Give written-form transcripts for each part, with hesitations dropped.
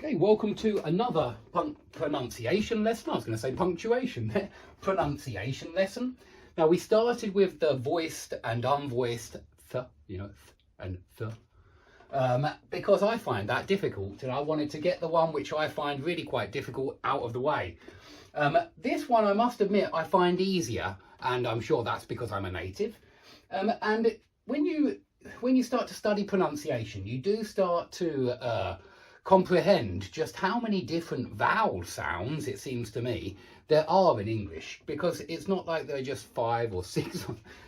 Okay, welcome to another pronunciation lesson. I was going to say punctuation there. Pronunciation lesson. Now, we started with the voiced and unvoiced th, th and th, because I find that difficult, and I wanted to get the one which I find really quite difficult out of the way. This one, I must admit, I find easier, and I'm sure that's because I'm a native. And when you start to study pronunciation, you do start to comprehend just how many different vowel sounds, it seems to me, there are in English, because it's not like there are just 5 or 6.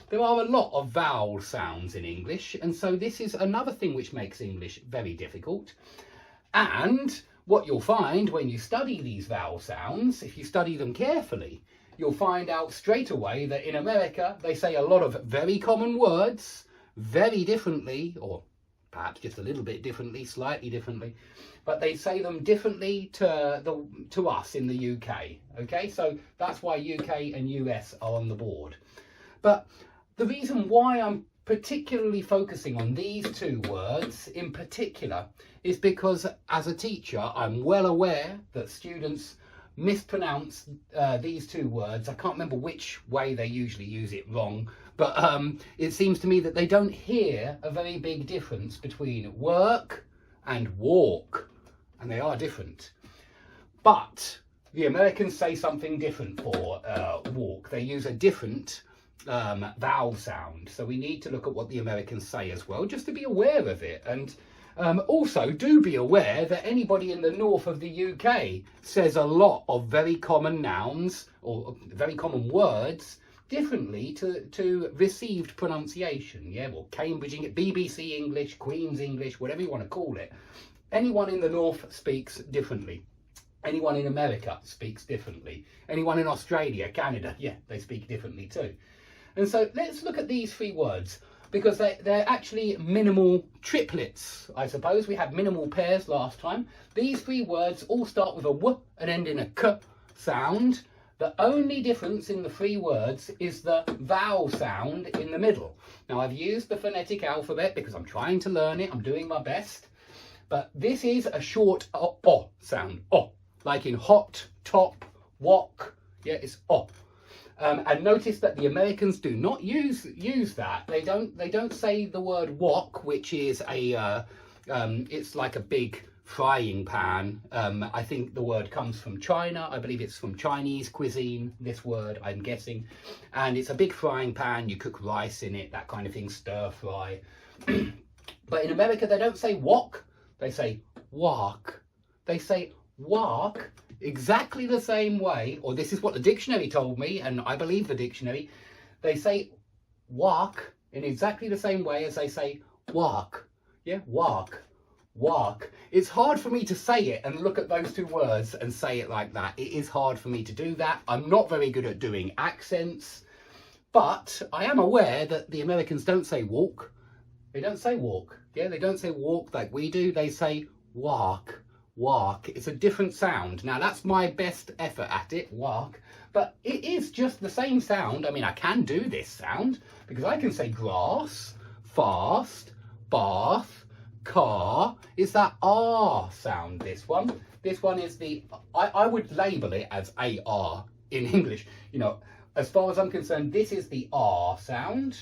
There are a lot of vowel sounds in English, and so this is another thing which makes English very difficult. And what you'll find when you study these vowel sounds, if you study them carefully, you'll find out straight away that in America they say a lot of very common words very differently, or perhaps just a little bit differently, slightly differently, but they say them differently to us in the UK. Okay, so that's why UK and US are on the board. But the reason why I'm particularly focusing on these two words in particular is because as a teacher, I'm well aware that students mispronounce these two words. I can't remember which way they usually use it wrong, but it seems to me that they don't hear a very big difference between work and walk, and they are different. But the Americans say something different for walk. They use a different vowel sound, so we need to look at what the Americans say as well, just to be aware of it. And also do be aware that anybody in the north of the UK says a lot of very common nouns or very common words differently to received pronunciation. Yeah, well, Cambridge English, BBC English, Queen's English, whatever you want to call it. Anyone in the north speaks differently. Anyone in America speaks differently. Anyone in Australia, Canada, yeah, they speak differently too. And so let's look at these 3 words, because they're actually minimal triplets, I suppose. We had minimal pairs last time. These 3 words all start with a w and end in a k sound. The only difference in the 3 words is the vowel sound in the middle. Now, I've used the phonetic alphabet because I'm trying to learn it. I'm doing my best. But this is a short o sound, o, like in hot, top, wok. Yeah, it's o. And notice that the Americans do not use that. They don't say the word wok, which is a it's like a big frying pan. I think the word comes from China. I believe it's from Chinese cuisine, this word, I'm guessing. And it's a big frying pan. You cook rice in it, that kind of thing, stir fry. But in America, they don't say wok. They say wok. They say wok exactly the same way, or this is what the dictionary told me, and I believe the dictionary. They say wok in exactly the same way as they say walk. Yeah, walk, walk. It's hard for me to say it and look at those 2 words and say it like that. It is hard for me to do that. I'm not very good at doing accents, but I am aware that the Americans don't say walk. They don't say walk. Yeah, they don't say walk like we do. They say walk. Walk. It's a different sound. Now, that's my best effort at it, walk, but it is just the same sound. I mean, I can do this sound because I can say grass, fast, bath, car. It's that R sound, this one. This one is the, I would label it as AR in English. You know, as far as I'm concerned, this is the R sound.